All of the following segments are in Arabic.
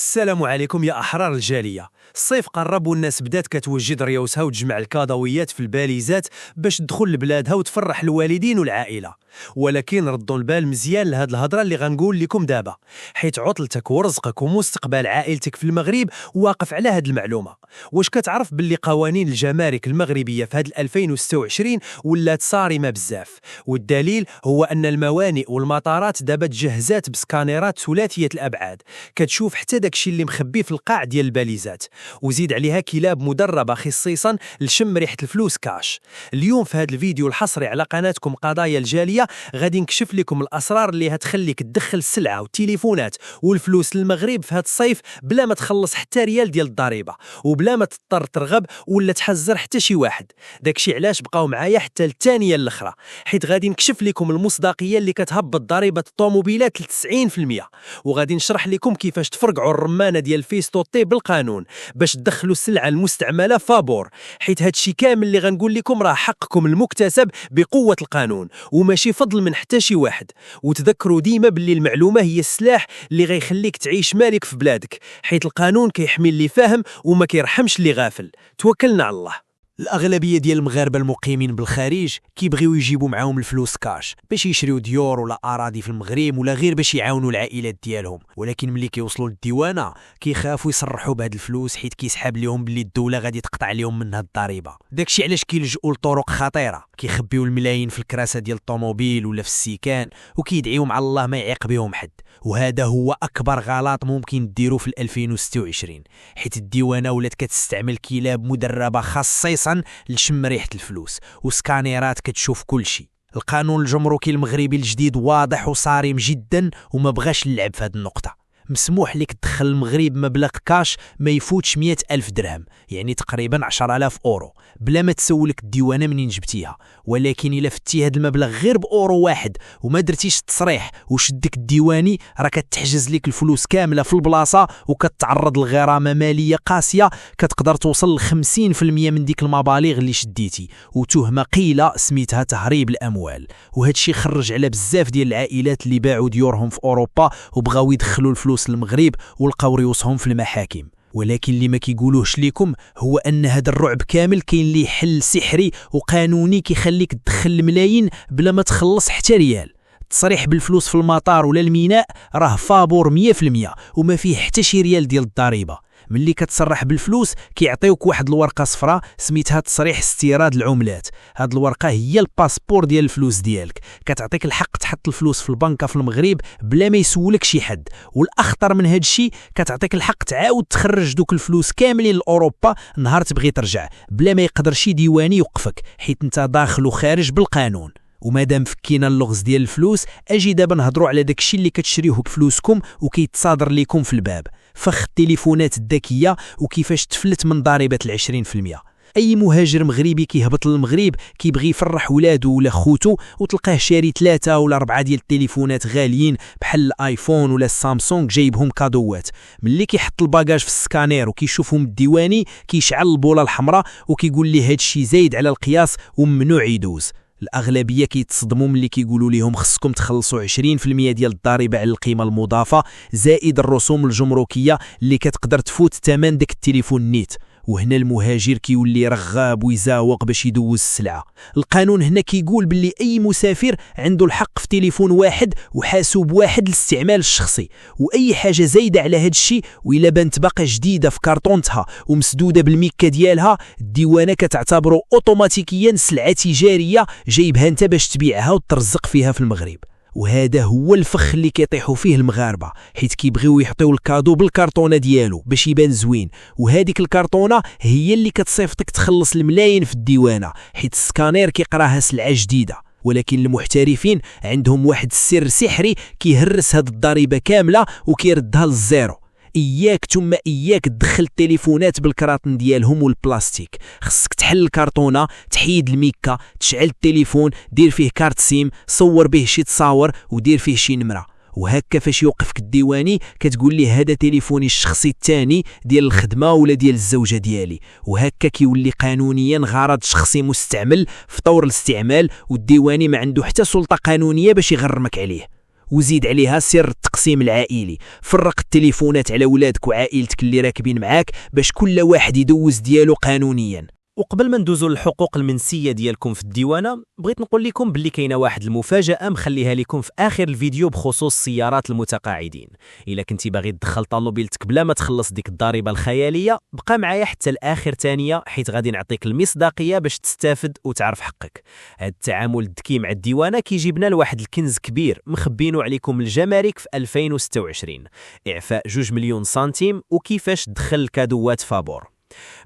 السلام عليكم يا أحرار الجالية. الصيف قرب والناس بدات كتوجد ريوسها وتجمع الكادويات في الباليزات باش تدخل لبلادها وتفرح الوالدين والعائلة. ولكن ردوا البال مزيان لهاد الهضرة اللي غنقول لكم دابا، حيت عطلتك ورزقك ومستقبل عائلتك في المغرب واقف على هاد المعلومة. واش كتعرف باللي قوانين الجمارك المغربية في هاد 2026 ولات صارمة بزاف؟ والدليل هو أن الموانئ والمطارات دابا تجهزات بسكانيرات ثلاثية الأبعاد كتشوف حتى داكشي اللي مخبي في القاع ديال الباليزات، وزيد عليها كلاب مدربة خصيصا لشم ريحة الفلوس كاش. اليوم في هذا الفيديو الحصري على قناتكم قضايا الجالية غادي نكشف لكم الأسرار اللي هتخليك تدخل السلعة والتليفونات والفلوس للمغرب في هذا الصيف بلا ما تخلص حتى ريال ديال الضريبة، وبلا ما تضطر ترغب ولا تحزر حتى شي واحد. داكشي علاش بقاو معايا حتى الثانية الاخرى، حيت غادي نكشف لكم المصداقية اللي كتهبط ضريبة الطوموبيلات ل 90%، وغادي نشرح لكم كيفاش تفرقعوا الرمانة ديال فيستوطي بالقانون باش تدخلوا السلعة المستعملة فابور، حيت هادشي كامل اللي غنقول لكم راه حقكم المكتسب بقوة القانون وماشي فضل من حتى شي واحد. وتذكروا ديما باللي المعلومة هي السلاح اللي غيخليك تعيش مالك في بلادك، حيت القانون كيحمي اللي فاهم وما كيرحمش اللي غافل. توكلنا على الله. الأغلبية ديال المغاربة المقيمين بالخارج كيبغيو يجيبوا معاهم الفلوس كاش باش يشريو ديور ولا أراضي في المغرب ولا غير باش يعاونوا العائلات ديالهم، ولكن ملي كيوصلوا للديوانة كيخافوا يصرحوا بهاد الفلوس حيت كيسحاب لهم باللي الدولة غادي تقطع لهم منها الضريبة. داكشي علاش كيلجؤوا لطرق خطيرة، كيخبيو الملايين في الكراسة ديال الطوموبيل ولا في السيكان وكيدعيو مع الله ما يعيق بهم حد. وهذا هو أكبر غلط ممكن ديرو في 2026، حيت الديوانة ولات كتستعمل كلاب مدربة خصيصا لشم ريحة الفلوس وسكانيرات كتشوف كل شيء. القانون الجمركي المغربي الجديد واضح وصارم جدا وما بغاش نلعب في هذه النقطة. مسموح لك تدخل المغرب مبلغ كاش ما يفوتش 100,000 درهم، يعني تقريبا 10,000 أورو، بلا ما تسولك الديوانة منين جبتيها. ولكن إلا فتي هذا المبلغ غير بأورو واحد وما درتيش التصريح وشدك الديواني، راه كتحجز لك الفلوس كاملة في البلاصة وكتعرض لغرامة مالية قاسية كتقدر توصل ل 50% من ديك المبالغ اللي شديتي، وتهمة قيلة سميتها تهريب الأموال. وهادشي خرج على بزاف ديال العائلات اللي باعوا ديورهم في أوروبا وبغاو يدخلوا الفلوس للمغرب ولقاو ريوسهم في المحاكم. ولكن اللي ما كيقولوهش ليكم هو ان هذا الرعب كامل كاين ليه حل سحري وقانوني كيخليك تدخل الملايين بلا ما تخلص حتى ريال. التصريح بالفلوس في المطار ولا الميناء راه فابور 100% وما فيه حتى شي ريال ديال الضريبه. ملي كتصرح بالفلوس كيعطيوك واحد الورقه صفراء سميتها تصريح استيراد العملات. هاد الورقه هي الباسبور ديال الفلوس ديالك، كتعطيك الحق تحط الفلوس في البنكه في المغرب بلا ما يسولك شي حد. والاخطر من هاد الشيء كتعطيك الحق تعاود تخرج دوك الفلوس كاملين لاوروبا نهار تبغي ترجع بلا ما يقدر شي ديواني يوقفك، حيت انت داخل وخارج بالقانون. ومادام فكينا اللغز ديال الفلوس، اجي دابا نهضروا على داكشي اللي كتشريوه بفلوسكم وكيتصادر ليكم في الباب، فخ التليفونات الذكيه وكيفاش تفلت من ضريبه 20%. اي مهاجر مغربي كيهبط للمغرب كيبغي يفرح ولادو ولا خوتو وتلقاه شاري 3 ولا 4 ديال التليفونات غاليين بحال الايفون ولا السامسونج جايبهم كادوات. ملي كيحط الباجاج في السكانير وكيشوفهم الديواني كيشعل البوله الحمراء وكيقول لي هادشي زايد على القياس وممنوع يدوز. الأغلبية كيتصدموا ملي كيقولوا لهم خصكم تخلصوا 20% ديال الضريبة على القيمة المضافة زائد الرسوم الجمركية اللي كتقدر تفوت ثمن داك التليفون نيت. وهنا المهاجر كيولي رغاب ويزاوق باش يدوز السلعة. القانون هنا كيقول باللي أي مسافر عنده الحق في تليفون واحد وحاسوب واحد للاستعمال الشخصي، وأي حاجة زايدة على هاد الشيء وإلا بانت باقا جديدة في كارطونتها ومسدودة بالميكا ديالها، الديوانة كتعتبره أوتوماتيكيا سلعة تجارية جايبها انت باش تبيعها وترزق فيها في المغرب. وهذا هو الفخ اللي كيطيحوا فيه المغاربه، حيت كيبغيو يحطيو الكادو بالكرتونه ديالو باش يبان زوين، وهذيك الكرتونه هي اللي كتصيفطك تخلص الملايين في الديوانه، حيت السكانير كيقراها سلعه جديده. ولكن المحترفين عندهم واحد السر سحري كيهرس هاد الضريبه كامله وكيردها للزيرو. إياك ثم إياك تدخل التليفونات بالكراطن ديالهم والبلاستيك. خصك تحل الكرتونة، تحيد الميكا، تشعل التليفون، دير فيه كارت سيم، صور به شي تصاور ودير فيه شي نمرة. وهكا فاش يوقفك الديواني كتقول لي هذا تليفوني الشخصي الثاني ديال الخدمة ولا ديال الزوجة ديالي، وهكا كيولي قانونيا غرض شخصي مستعمل في طور الاستعمال، والديواني ما عنده حتى سلطة قانونية باش يغرمك عليه. وزيد عليها سر التقسيم العائلي، فرق التليفونات على ولادك وعائلتك اللي راكبين معاك باش كل واحد يدوز ديالو قانونيا. وقبل ما ندوزو للحقوق المنسية ديالكم في الديوانة، بغيت نقول لكم باللي كاينه واحد المفاجأة مخليها لكم في آخر الفيديو بخصوص سيارات المتقاعدين. إلا كنتي باغي تدخل طوموبيلتك بلا ما تخلص ديك الضريبة الخيالية، بقى معايا حتى الآخر ثانية، حيت غادي نعطيك المصداقية باش تستافد وتعرف حقك. هذا التعامل الذكي مع الديوانة كيجيبنا لواحد الكنز كبير مخبينه عليكم الجمارك في 2026، إعفاء 2 مليون سنتيم وكيفاش تدخل الكادوات فابور.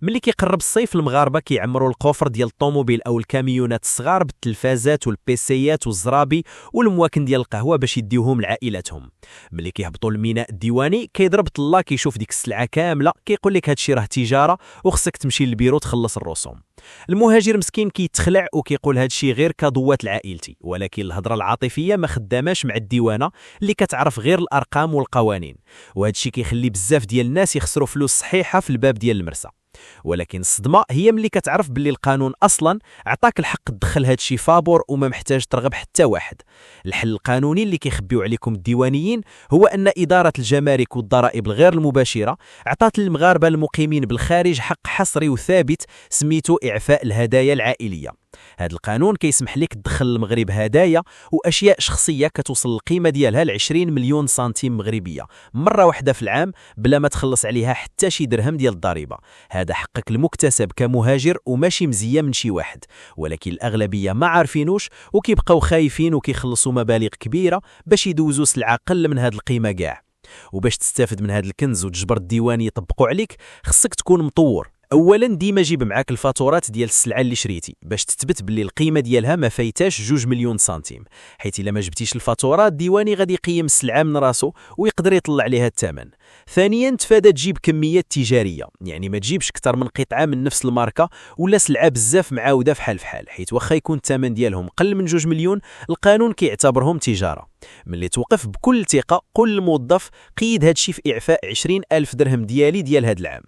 ملي كيقرب الصيف المغاربه كيعمروا القفر ديال الطوموبيل او الكاميونات الصغار بالتلفازات والبيسيات والزرابي والمواكن ديال القهوه باش يديوهم لعائلاتهم. ملي كيهبطوا الميناء الديواني كيضرب طلا كيشوف ديك السلعه كامله، كيقول لك هادشي راه تجاره وخصك تمشي للبيرو تخلص الرسوم. المهاجر مسكين كيتخلع وكيقول هادشي غير كادوات لعائلتي، ولكن الهضره العاطفيه ما خداماش مع الديوانه اللي كتعرف غير الارقام والقوانين، وهادشي كيخلي بزاف ديال الناس يخسروا فلوس صحيحه في الباب ديال المرسى. ولكن الصدمه هي ملي كتعرف باللي القانون اصلا عطاك الحق تدخل هادشي فابور وما محتاج ترغب حتى واحد. الحل القانوني اللي كيخبيو عليكم الديوانيين هو ان اداره الجمارك والضرائب الغير المباشره عطات للمغاربه المقيمين بالخارج حق حصري وثابت سميتو اعفاء الهدايا العائليه. هذا القانون كيسمح لك تدخل المغرب هدايا واشياء شخصيه كتوصل القيمه ديالها ل 20 مليون سنتيم مغربيه مره واحده في العام بلا ما تخلص عليها حتى شي درهم ديال الضريبه. هذا حقك المكتسب كمهاجر وماشي مزيه من شي واحد، ولكن الاغلبيه ما عارفينوش وكيبقاو خايفين وكيخلصوا مبالغ كبيره باش يدوزوا سلعه قل من هذه القيمه كاع. وباش تستافد من هذا الكنز وتجبر الديوان يطبقوا عليك خصك تكون مطور. اولا ديما جيب معاك الفاتورات ديال السلعه اللي شريتي باش تثبت باللي القيمه ديالها ما فايتاش 2 مليون سنتيم، حيت الا ما جبتيش الفاتورات الديواني غادي يقيم السلعه من راسو ويقدر يطلع عليها الثمن. ثانيا تفادى تجيب كميات تجاريه، يعني ما تجيبش اكثر من قطعه من نفس الماركه ولا سلعه بزاف معاوده فحال فحال، حيت واخا يكون الثمن ديالهم قل من 2 مليون القانون كيعتبرهم تجاره. ملي توقف بكل ثقه قول للموظف قيد هادشي في اعفاء 20,000 درهم ديالي ديال هاد العام.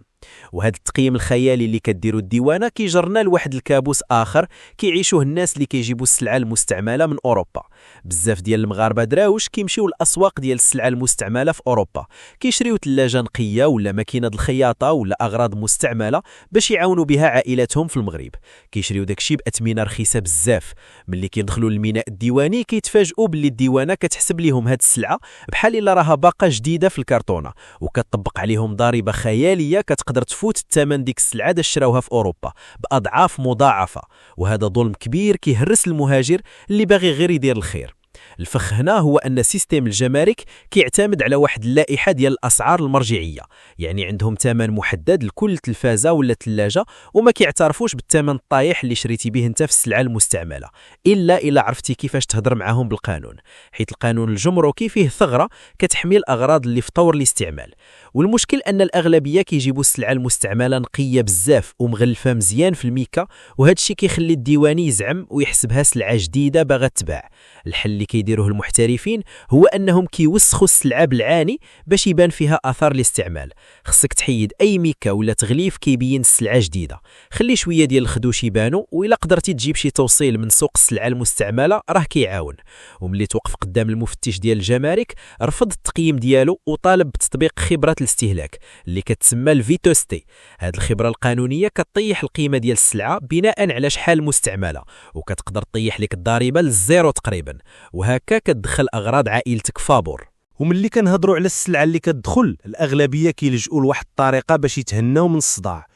وهذا التقييم الخيالي اللي كديروا الديوانه كيجرنا لواحد الكابوس اخر كيعيشوه الناس اللي كيجيبوا السلعه المستعمله من اوروبا. بزاف ديال المغاربه دراوش كيمشيو للاسواق ديال السلعه المستعمله في اوروبا، كيشريو ثلاجه نقيه ولا ماكينه الخياطه ولا اغراض مستعمله باش يعاونوا بها عائلاتهم في المغرب. كيشريو داكشي باثمنه رخيصه بزاف. ملي كيدخلوا للميناء الديواني كيتفاجئوا باللي الديوانه كتحسب لهم هاد السلعه بحال الا راها باقه جديده في الكرتونه، وكتطبق عليهم ضريبه خياليه كتقدر تفوت الثمن ديك السلعه اللي شراوها في اوروبا باضعاف مضاعفه. وهذا ظلم كبير كيهرس المهاجر اللي باغي غير يدير الخير. الفخ هنا هو ان سيستم الجمارك كيعتمد على واحد اللائحه ديال الاسعار المرجعيه، يعني عندهم ثمن محدد لكل تلفازه ولا ثلاجه وما كيعترفوش بالثمن الطايح اللي شريتي به انت في السلعه المستعمله الا عرفتي كيفاش تهضر معاهم بالقانون، حيت القانون الجمركي فيه ثغره كتحمي الاغراض اللي في طور الاستعمال. والمشكل ان الاغلبيه كيجيبوا السلعه المستعمله نقيه بزاف ومغلفه مزيان في الميكا، وهذا الشيء كيخلي الديواني يزعم ويحسبها سلعه جديده باغا تباع. الحل اللي كيديروه المحترفين هو انهم كيوسخوا السلعه بالعاني باش يبان فيها اثار الاستعمال. خصك تحيد اي ميكا ولا تغليف كيبين السلعه جديده، خلي شويه ديال الخدوش يبانوا، والا قدرتي تجيب شي توصيل من سوق السلعه المستعمله راه كيعاون. وملي توقف قدام المفتش ديال الجمارك رفض التقييم ديالو وطالب بتطبيق خبره الاستهلاك اللي كتسمى الفيتوستي. هذه الخبره القانونيه كطيح القيمه ديال السلعه بناء على شحال مستعمله، وكتقدر تطيح لك الضريبه للزيرو تقريبا، وهكا كتدخل اغراض عائلتك فابور. وملي كنهضروا على السلعه اللي كتدخل الاغلبيه كيلجؤوا لواحد الطريقه باش يتهناو من الصداع،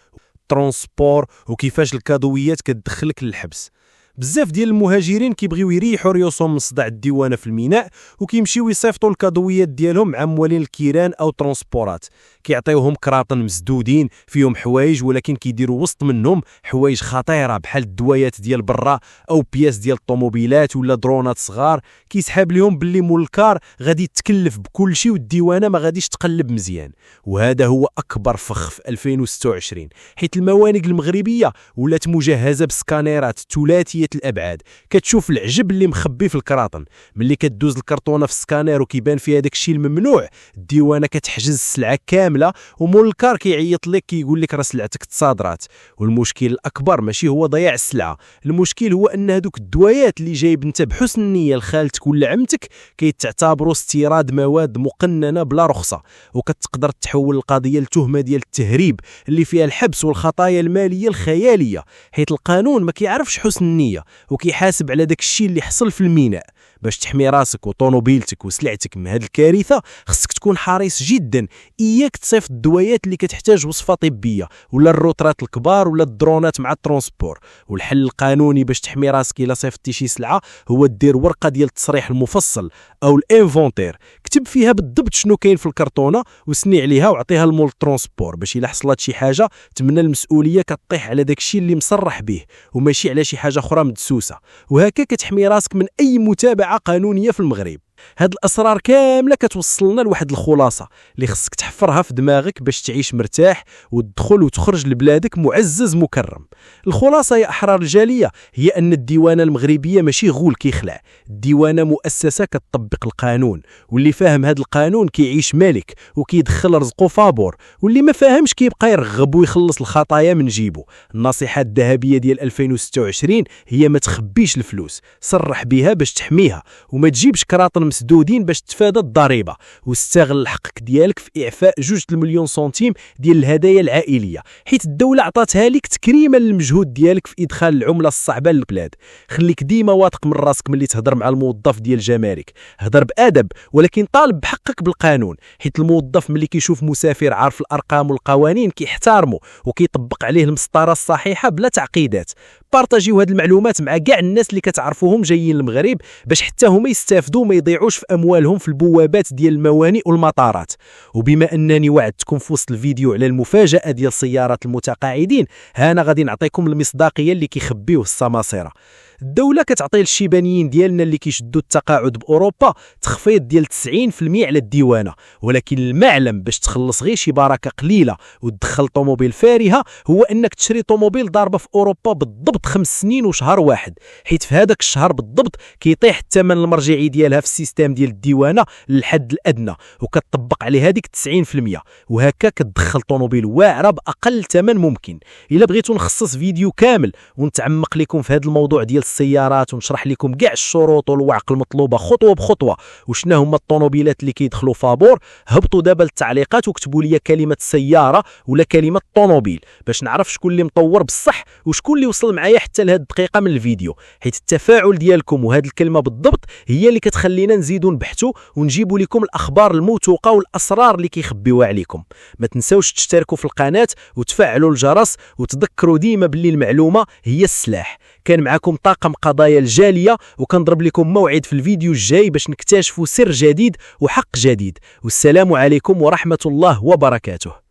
ترونسبور وكيفاش الكادويات كتدخلك للحبس. بزاف ديال المهاجرين كيبغيو يريحوا ريوسهم من صداع الديوانه في الميناء وكيمشيو يصيفطوا الكادويات ديالهم مع موالين الكيران او ترونسبورات، كيعطيوهم كراطن مسدودين فيهم حوايج ولكن كيديروا وسط منهم حوايج خطيره بحال الدوايات ديال برا او بياس ديال الطوموبيلات ولا درونات صغار. كيسحاب لهم باللي مول الكار غادي تكلف بكل شيء والديوانه ما غاديش تقلب مزيان. وهذا هو اكبر فخ في 2026، حيت الموانئ المغربيه ولات مجهزه بسكانيرات ثلاثيه ثلاثيه الابعاد، كتشوف العجب اللي مخبي في الكراطن. ملي كدوز الكرتونه في السكانير وكيبان فيها داك الشيء الممنوع، الديوانه كتحجز السلعه كامله، ومول الكار كيعيط لك كيقول لك راه سلعتك تصادرات. والمشكل الاكبر ماشي هو ضياع السلعه، المشكل هو ان هذوك الدوايات اللي جايب انت بحسن النيه لخالتك ولا عمتك كيتعتبروا استيراد مواد مقننه بلا رخصه، وكتقدر تحول القضيه لتهمه ديال التهريب اللي فيها الحبس والخطايا الماليه الخياليه، حيت القانون ما كيعرفش حسن النيه وكيحاسب على داك الشيء اللي حصل في الميناء. باش تحمي راسك وطونوبيلتك وسلعتك من هذه الكارثه خصك تكون حريص جدا. اياك تصيفط الدويات اللي كتحتاج وصفه طبيه ولا الروترات الكبار ولا الدرونات مع الترونسبور. والحل القانوني باش تحمي راسك الا صيفطتي شي سلعه هو دير ورقه ديال التصريح المفصل او الانفونتير، كتب فيها بالضبط شنو كاين في الكرتونه وسني عليها وعطيها لمول الترونسبور باش الا حصلت شي حاجه تمنى المسؤوليه كطيح على داك الشيء اللي مصرح به وماشي على شي حاجه اخرى مدسوسه، وهكا كتحمي راسك من اي متابعه قانونيه في المغرب. هاد الاسرار كامله كتوصلنا لواحد الخلاصه اللي خصك تحفرها في دماغك باش تعيش مرتاح وتدخل وتخرج لبلادك معزز مكرم. الخلاصه يا احرار الجاليه هي ان الديوانه المغربيه ماشي غول كيخلع، الديوانه مؤسسه كتطبق القانون، واللي فاهم هاد القانون كيعيش مالك وكيدخل رزقه فابور، واللي ما فاهمش كيبقى يرغب ويخلص الخطايا من جيبه. النصيحه الذهبيه ديال 2026 هي ما تخبيش الفلوس، صرح بها باش تحميها، وما تجيبش كراطن مسدودين باش تفادى الضريبه، واستغل حقك ديالك في اعفاء 2 المليون سنتيم ديال الهدايا العائليه، حيت الدوله عطاتها لك تكريما للمجهود ديالك في ادخال العمله الصعبه للبلاد. خليك ديما واثق من راسك ملي تهضر مع الموظف ديال الجمارك، هضر بادب ولكن طالب بحقك بالقانون، حيت الموظف ملي كيشوف مسافر عارف الارقام والقوانين كيحترمه وكيطبق عليه المسطره الصحيحه بلا تعقيدات. بارطاجيو هاد المعلومات مع كاع الناس اللي كتعرفوهم جايين للمغرب باش حتى هما يستافدوا ما يضيعوش في اموالهم في البوابات ديال الموانئ والمطارات. وبما انني وعدتكم في وسط الفيديو على المفاجاه ديال سيارات المتقاعدين، ها انا غادي نعطيكم المصداقيه اللي كيخبيوه السماسره. الدوله كتعطي للشيبانيين ديالنا اللي كيشدوا التقاعد باوروبا تخفيض ديال 90% على الديوانه، ولكن المعلم باش تخلص غير شي بركه قليله وتدخل طوموبيل فارهه هو انك تشري طوموبيل ضاربه في اوروبا بالضبط 5 سنين وشهر واحد، حيت في هذاك الشهر بالضبط كيطيح الثمن المرجعي ديالها في السيستم ديال الديوانه للحد الادنى وكتطبق عليه هذيك 90%، وهكا كتدخل طوموبيل واعره باقل ثمن ممكن. الا بغيتوا نخصص فيديو كامل ونتعمق لكم في هذا الموضوع ديال السيارات ونشرح لكم كاع الشروط والوعق المطلوبه خطوه بخطوه وشنا هما الطوموبيلات اللي كيدخلوا فابور، هبطوا دابا للتعليقات وكتبوا لي كلمه سياره ولا كلمه طوموبيل باش نعرف شكون اللي مطور بصح وشكون اللي وصل معايا حتى لهاد الدقيقه من الفيديو، حيت التفاعل ديالكم وهاد الكلمه بالضبط هي اللي كتخلينا نزيدوا نبحثوا ونجيبوا لكم الاخبار الموثوقه والاسرار اللي كيخبيوها عليكم. ما تنساوش تشتركوا في القناه وتفعلوا الجرس، وتذكروا ديما باللي المعلومه هي السلاح. كان معكم طاقم قضايا الجاليه، وكنضرب لكم موعد في الفيديو الجاي باش نكتشفوا سر جديد وحق جديد. والسلام عليكم ورحمه الله وبركاته.